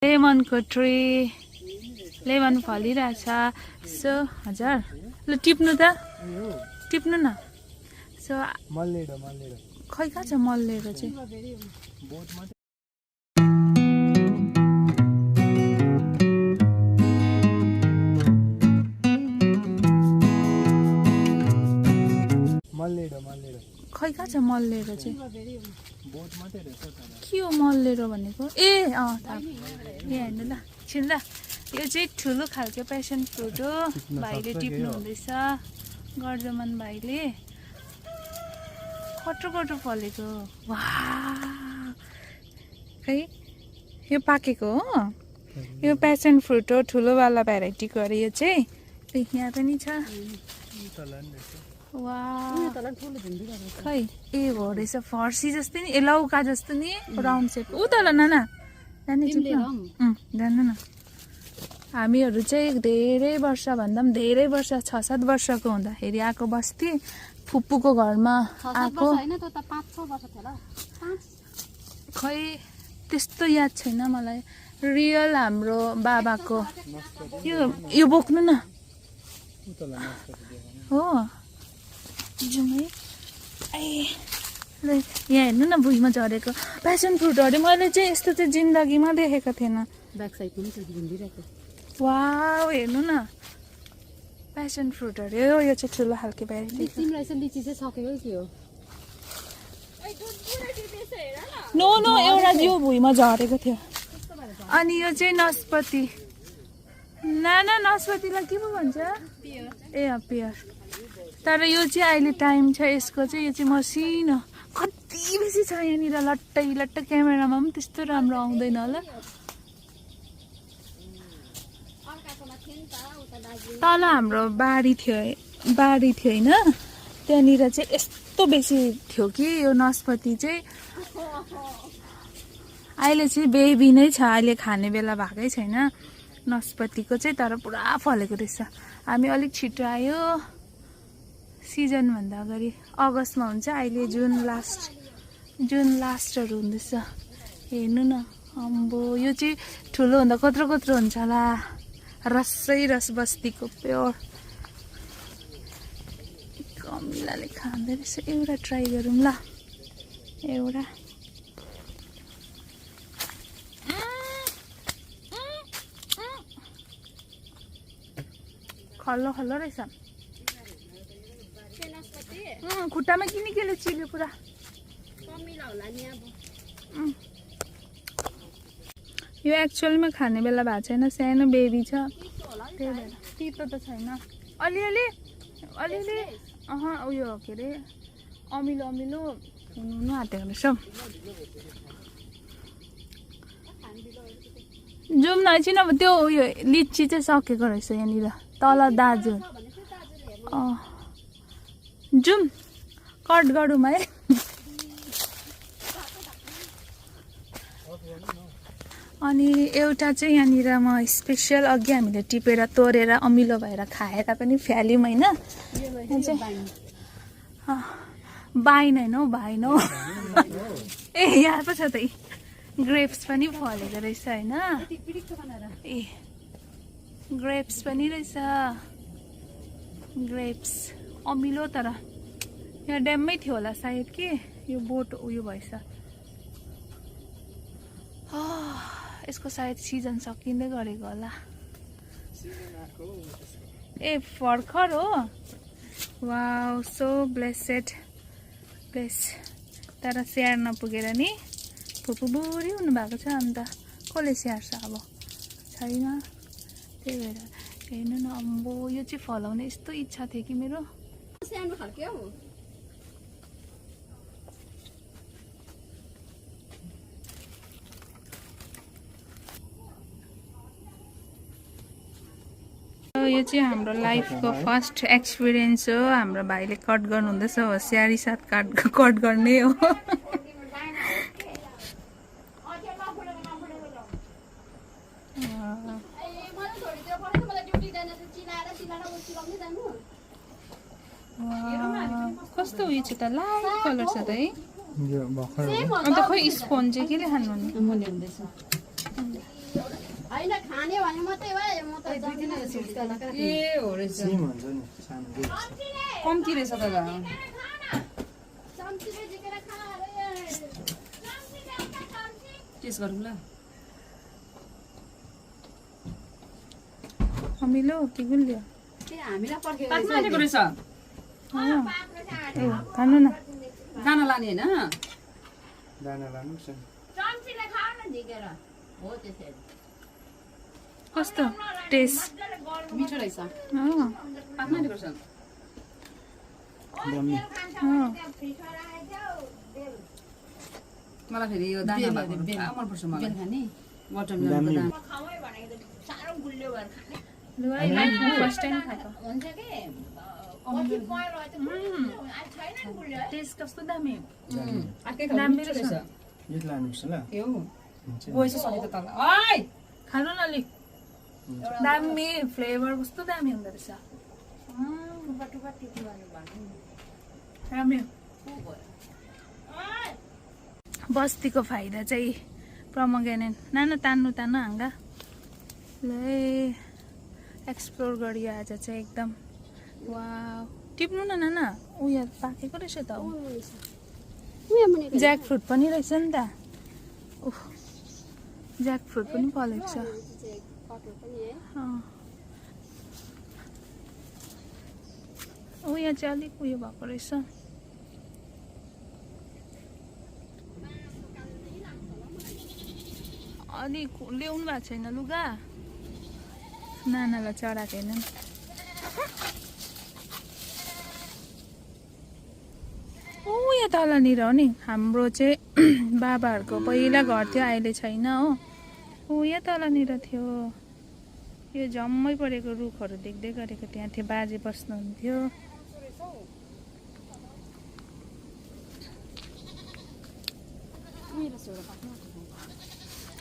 लेमनको tree lemon फलिरहेछ so हजुर ल टिप्नु त टिप्नु न सो खै कहाँ छ मल्लेरो चाहिँ खै कहाँ छ मल्लेरो चाहिँ के हो मल्लेरो भनेको ए थाहा ए हेर्नु ल छिन् ल यो चाहिँ ठुलो खालको प्यासन फ्रुट हो भाइले टिप्नु हुँदैछ गर्जमान भाइले कत्रो फलेको वाह खै यो पाकेको हो यो प्यासन फ्रुट हो ठुलोवाला भेराइटीको अरे यो चाहिँ यहाँ पनि छ वाह खै ए हो रहेछ फर्सी जस्तै नि ए लौका जस्तो नि राउन्ड सेप ऊ तल नाना जानु न हामीहरू चाहिँ धेरै वर्षभन्दा पनि धेरै वर्ष 6-7 वर्षको हुँदाखेरि आएको बस्थेँ फुपूको घरमा आएको खै त्यस्तो याद छैन मलाई रियल हाम्रो बाबाको यो बोक्नु न हो जाउँ है यहाँ हेर्नु न भुइँमा झरेको प्यासन फ्रुट अरे मैले चाहिँ यस्तो चाहिँ जिन्दगीमा देखेको थिएन वाउ हेर्नु न प्यासन फ्रुट अरे हो यो चाहिँ ठुलो खालको भेराइटी लिची चाहिँ सकेको के हो नो एउटा यो भुइँमा झरेको थियो अनि यो चाहिँ नास्पति नाना नास्पतिलाई के पो भन्छ ए पियर तर यो चाहिँ अहिले टाइम छ यसको चाहिँ यो चाहिँ मसिनो कति बेसी छ यहाँनिर लट्ट क्यामेरामा पनि त्यस्तो राम्रो आउँदैन होला तल हाम्रो बारी थियो होइन त्यहाँनिर चाहिँ यस्तो बेसी थियो कि यो नास्पति चाहिँ अहिले चाहिँ बेबी नै छ अहिले खाने बेला भएकै छैन नास्पतिको चाहिँ तर पुरा फलेको रहेछ हामी अलिक छिटो आयो सिजनभन्दा अगाडि अगस्तमा हुन्छ अहिले जुन लास्टहरू हुँदैछ हेर्नु न अम्बो यो चाहिँ ठुलो हुँदा कत्रो हुन्छ होला रसै रस बस्तीको प्योर कमिलाले खाँदै रहेछ एउटा ट्राई गरौँ ल एउटा खल्लो रहेछ खुट्टामा किन चिल्यो पुरा यो एक्चुअलमा खाने बेला भएको छैन सानो बेबी छ त्यही भएर तितो त छैन अलिअलि उयो के अरे अमिलो हुनु आँटेको रहेछ जाउँ न एकछिन अब त्यो उयो लिची चाहिँ सकेको रहेछ यहाँनिर तल दाजु जाउँ कट गरौँ है अनि एउटा चाहिँ यहाँनिर म स्पेसल अघि हामीले टिपेर तोडेर अमिलो भएर खाएर पनि फ्याल्यौँ होइन बाइन होइन हौ भाइन हौ ए यहाँ पो छ त ग्रेप्स पनि फलेको रहेछ होइन ए ग्रेप्स पनि रहेछ ग्रेप्स अमिलो तर यहाँ ड्याममै थियो होला सायद कि यो बोट उयो भएछ यसको सायद सिजन सकिँदै गरेको होला ए भर्खर हो वाउ सो ब्लेसेड प्लेस तर स्याहार नपुगेर नि फुपू बुढी हुनुभएको छ अन्त कसले स्याहार्छ अब छैन त्यही भएर हेर्नु न अम्बो यो चाहिँ फलाउने यस्तो इच्छा थियो कि मेरो सानो खालको हो यो चाहिँ हाम्रो लाइफको फर्स्ट एक्सपिरियन्स हो हाम्रो भाइले कट गर्नुहुँदैछ होसियारी साथ कट गर्ने हो कस्तो उयो छ त लाइट कलर छ त है अन्त खोइ स्पोन चाहिँ केले खानु होइन खाने भने मात्रै भयो म त ए हो रहेछ सेम हुन्छ नि सानो केही कम्ती रहेछ त चम्चीले झिकेर खा टेस्ट गरौँ ल अमिलो के गुलियो हामीलाई पर्खेको पाक्न आँटेको रहेछ खानु न दाना लाने होइन दाना लानुहोस् न चम्चीले खाऊ न झिकेर हो त्यसरी कस्तो टेस्ट मिठो रहेछ पाक्न आँटेको रहेछ डम्मी मलाई फेरि यो दाना भएको मनपर्छ मलाई खाने वाटरमेलनको दाना साह्रो गुलियो भएर खाने फर्स्ट टाइम खाएको हुन्छ कि कति पहेँलो अहिले छैन नि गुलियो है टेस्ट कस्तो दामी अर्कै खालको मिठो रहेछ यो लानुहोस् ल यो हुन्छ गएछ सधैँ त तल ओइ खानु न अलिक दामी फ्लेभर कस्तो दामी हुँदो रहेछ टुप्पा टुप्पा टिपी गर्नु भन्नु दामी को भयो बस्तीको फाइदा चाहिँ प्रमोग्रेनेट नानो तान्नु हाँगा ल एक्सप्लोर गरियो आज चाहिँ एकदम वा टिप्नु न नाना उयो पाकेको रहेछ त ज्याक फ्रुट पनि रहेछ नि त उफ ज्याक फ्रुट पनि फलेको छ उयो चाहिँ अलिक उयो भएको रहेछ अलिक ल्याउनु भएको छैन लुगा नानालाई चढाएको हेर्नु यहाँ तलनिर हो नि हाम्रो चाहिँ बाबाहरूको पहिला घर थियो अहिले छैन हो यहाँ तलनिर थियो यो जम्मै परेको रुखहरू देख्दै गरेको त्यहाँ थियो बाजे बस्नुहुन्थ्यो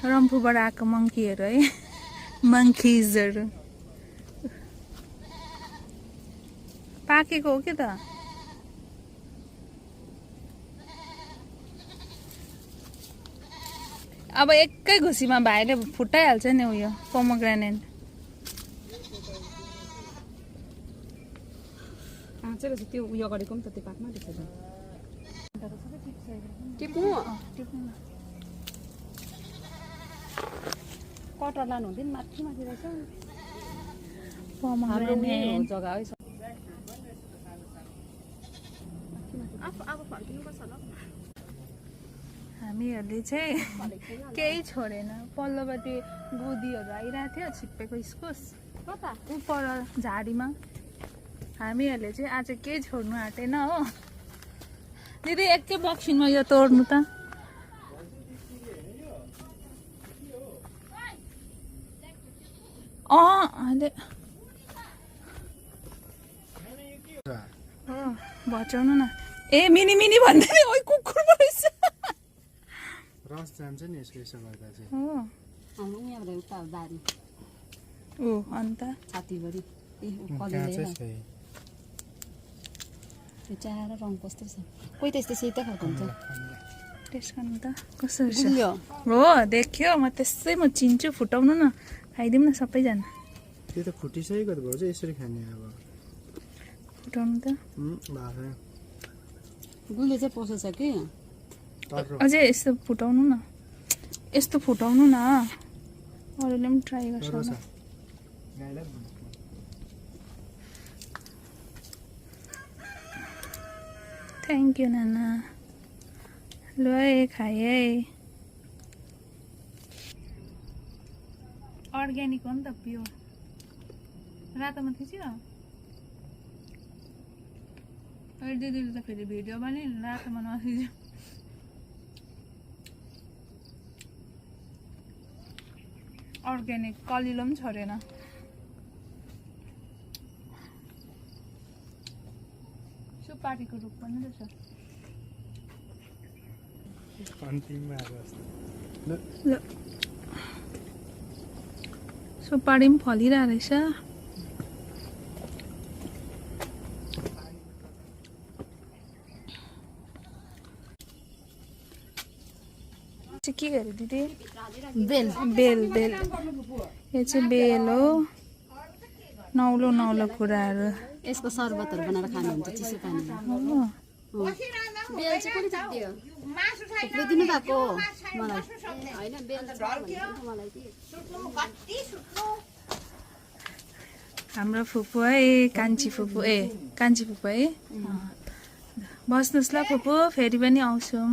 रम्फूबाट आएको मङ्कीहरू है मङ्किजहरू पाकेको हो के त अब एकै घुसीमा भाइले फुटाइहाल्छ नि उयो पोमोग्रेनेट काँचै रहेछ त्यो उयो गरेको पनि त त्यो पाकमा रहेछ टिप्नु टिप्नु न कटर लानु हुँदैन माथि माथि रहेछ पोमोग्रेनेट जग्गा है हामीहरूले चाहिँ केही छोडेन पल्लोपट्टि गोदीहरू आइरहेको थियो छिप्पेको इस्कुस उपर झाडीमा हामीहरूले चाहिँ आज केही छोड्नु आँटेन हो दिदी एकै बक्सिनमा यो तोड्नु त अहिले हो बचाउनु न ए मिनी मिनी भन्दै नि ओइ कुकुर पो रहेछ रस जान्छ नि यसो यसो गर्दा चाहिँ हो हाम्रो यहाँबाट उता बारी ओ अन्त छातीभरि काँचै छ यो। त्यो चारो रङ कस्तो छ कोही त यस्तो सेतै खालको हुन्छ टेस्ट गर्नु त कस्तो रहेछ गुलियो हो देख्यो म त्यसै म चिन्छु फुटाउनु न खाइदिउँ न सबैजना त्यो त फुटिसकेको त भयो चाहिँ यसरी खाने अब फुटाउनु त भएको गुलियो चाहिँ पसेछ कि तर अझै यस्तो फुटाउनु न यस्तो फुटाउनु न अरूले पनि ट्राई गर्छ छ होला गाईलाई थ्याङ्क यू नाना ल है खाएँ है अर्ग्यानिक हो नि त प्योर रातोमा थिच्यो अहिले दिदीले त फेरि भिडियो पनि रातोमा नथिच्यो अर्ग्यानिक कलिलो पनि छोडेन सुपारीको रुख पनि रहेछ अन्तिममा आएको जस्तो ल सुपारी पनि फलिरहेको रहेछ के गरे दिदी बेल बेल बेल यो चाहिँ बेल हो नौलो नौलो कुराहरू यसको शरबतहरू बनाएर खानुहुन्छ चिसो पानीमा हो बेल चाहिँ कुन चाहिँ दियो थुप्रो दिनु भएको मलाई होइन बेल छ भनेको मलाई कि हाम्रो फुपू है कान्छी फुपू है बस्नुहोस् ल फुपू फेरि पनि आउँछौँ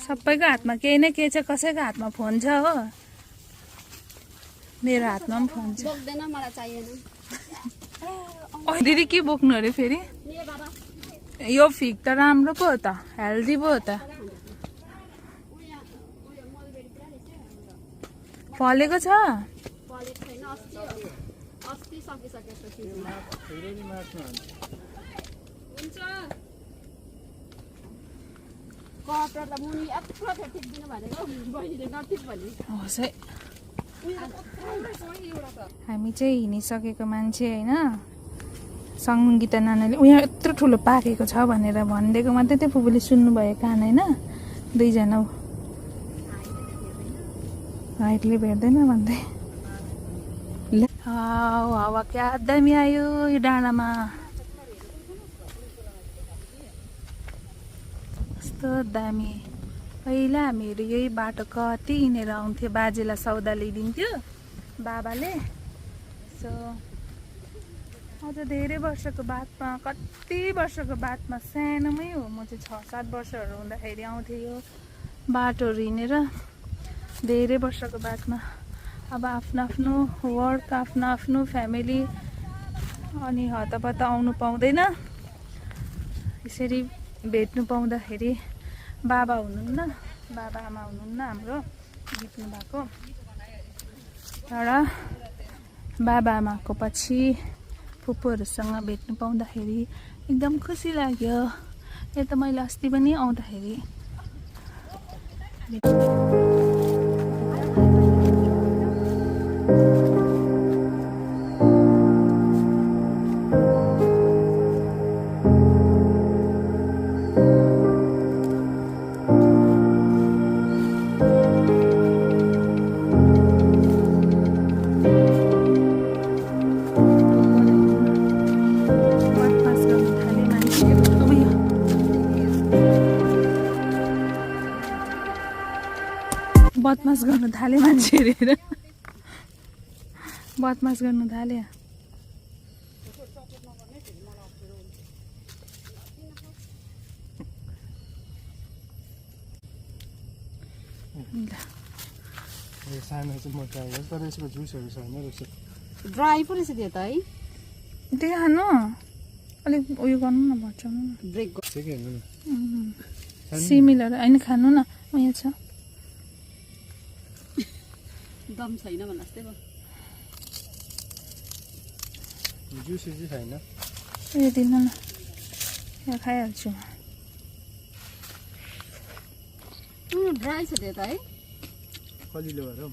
सबैको हातमा केही न केही छ कसैको हातमा फोन छ हो मेरो हातमा पनि फोन छ बोक्दैन मलाई चाहिएन दिदी के बोक्नु अरे फेरि यो फिग त राम्रो पो हो त हेल्दी पो हो त फलेको छ अस्ति सकिसकेपछि कपडा मुनि यत्रो टिप दिनु भनेको बहिनीले नटिप भने होस् है हामी चाहिँ हिँडिसकेको मान्छे होइन सङ्गीता नानाले उयो यत्रो ठुलो पाकेको छ भनेर भनिदिएको मात्रै त्यो फुपूले सुन्नुभयो कान होइन दुईजना हाइटले भेट्दैन भन्दै हावा क्या दामी आयो यो डाँडामा कस्तो दामी पहिला हामीहरू यही बाटो कति हिँडेर आउँथ्यो बाजेलाई सौदा ल्याइदिन्थ्यो बाबाले सो अझ धेरै वर्षको बादमा कति वर्षको बादमा सानोमै हो म चाहिँ 6-7 वर्षहरू हुँदाखेरि आउँथेँ यो बाटोहरू हिँडेर धेरै वर्षको बादमा अब आफ्नो आफ्नो वर्क आफ्नो आफ्नो फ्यामिली अनि हतपत आउनु पाउँदैन यसरी भेट्नु पाउँदाखेरि बाबा हुनुहुन्न बाबा आमा हुनुहुन्न हाम्रो बित्नु भएको तर बाबा आमाको पछि फुपूहरूसँग भेट्नु पाउँदाखेरि एकदम खुसी लाग्यो यो त मैले अस्ति पनि आउँदाखेरि बदमास गर्नु थाले मान्छे हेरेर बदमास गर्नु थाल्यो सानो चाहिँ मोटा हो तर यसको जुसहरू छैन रहेछ ड्राई पो रहेछ त्यो त है त्यही खानु अलिक उयो गर्नु न भचाउनु न ब्रेक ठिकै हेर्नु न सिमिलहरू होइन खानु न उयो छ दम छैन भन्नु जस्तै भयो जुस चाहिँ छैन उयो दिनु न यहाँ खाइहाल्छु ड्राई छ त्यो त है कलिलो भएर हौ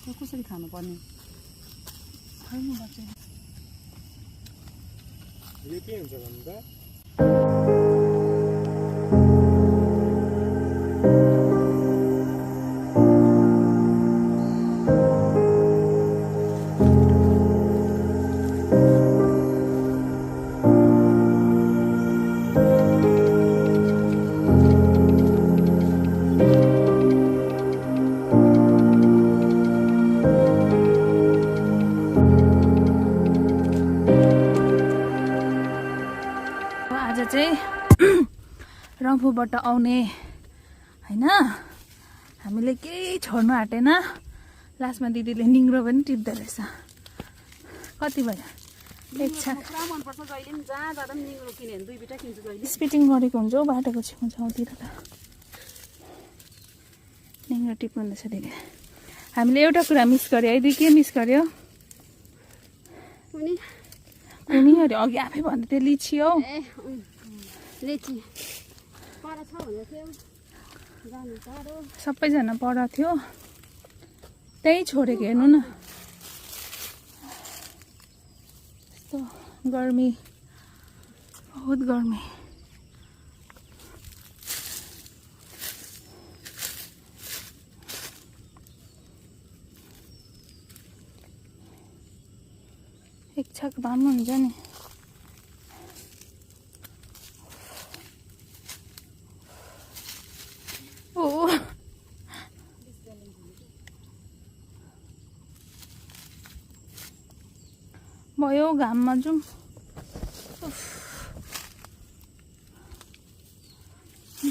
त्यो कसरी खानुपर्ने खानुपर्छ यो के हुन्छ भन्नु त रम्फूबाट आउने होइन हामीले केही छोड्नु आँटेन लास्टमा दिदीले निङ्ग्रो पनि टिप्दो रहेछ कति भयो एक छाक मनपर्छ जहिले पनि जहाँ जाँदा पनि निङ्ग्रो किन्यो भने 2 बिटा किन्छु जहिले स्पिटिङ गरेको हुन्छ हौ बाटोको छेउछाउतिर त निङ्ग्रो टिप्नु हुँदैछ दिदी हामीले एउटा कुरा मिस गर्यो है दिदी के मिस गर्यो कुनी अरे अघि आफै भन्दै थियो लिची हौ लिची पर छ भनेको थियो जानु टाढो सबैजना पर थियो त्यही छोडेको हेर्नु न यस्तो गर्मी बहुत गर्मी एक छक भए हुन्छ नि ओ भयो घाममा जाउँ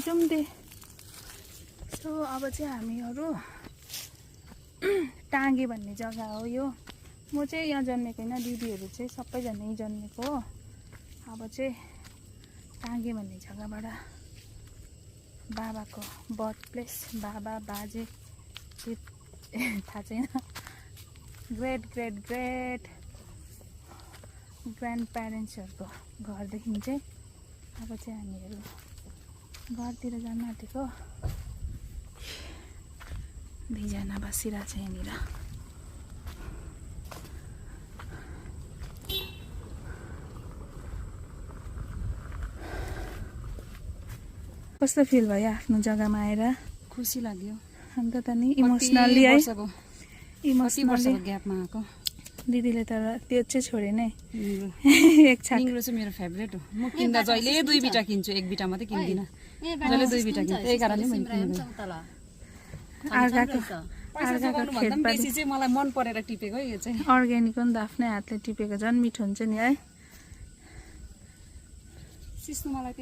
जाउँ दे सो अब चाहिँ हामीहरू टाँगे भन्ने जग्गा हो यो म चाहिँ यहाँ जन्मेको होइन दिदीहरू चाहिँ सबैजना यहीँ जन्मेको हो अब चाहिँ टाँगे भन्ने जग्गाबाट बाबाको बर्थ प्लेस बाबा बाजे थाहा छैन ग्रेट ग्रेट ग्रेट ग्रान्ड प्यारेन्ट्सहरूको घरदेखि चाहिँ अब चाहिँ हामीहरू घरतिर जान आँटेको दुईजना बसिरहेको छ यहाँनिर कस्तो फिल भयो आफ्नो जग्गामा आएर खुसी लाग्यो अन्त त नि इमोसनली है इमोसनली ग्यापमा आएको दिदीले तर त्यो चाहिँ छोडे नै एक छाक निङ्ग्रो चाहिँ मेरो फेभरेट हो म किन्दा जहिले 2 बिटा किन्छु 1 बिटा मात्रै किन्दिनँ जहिले 2 बिटा किन्छु त्यही कारणले मैले किनेको अर्काको खेतबारी बेसी चाहिँ मलाई मन परेर टिपेको है यो चाहिँ अर्ग्यानिक हो नि त आफ्नै हातले टिपेको झन् मिठो हुन्छ नि है सिस्नु मलाई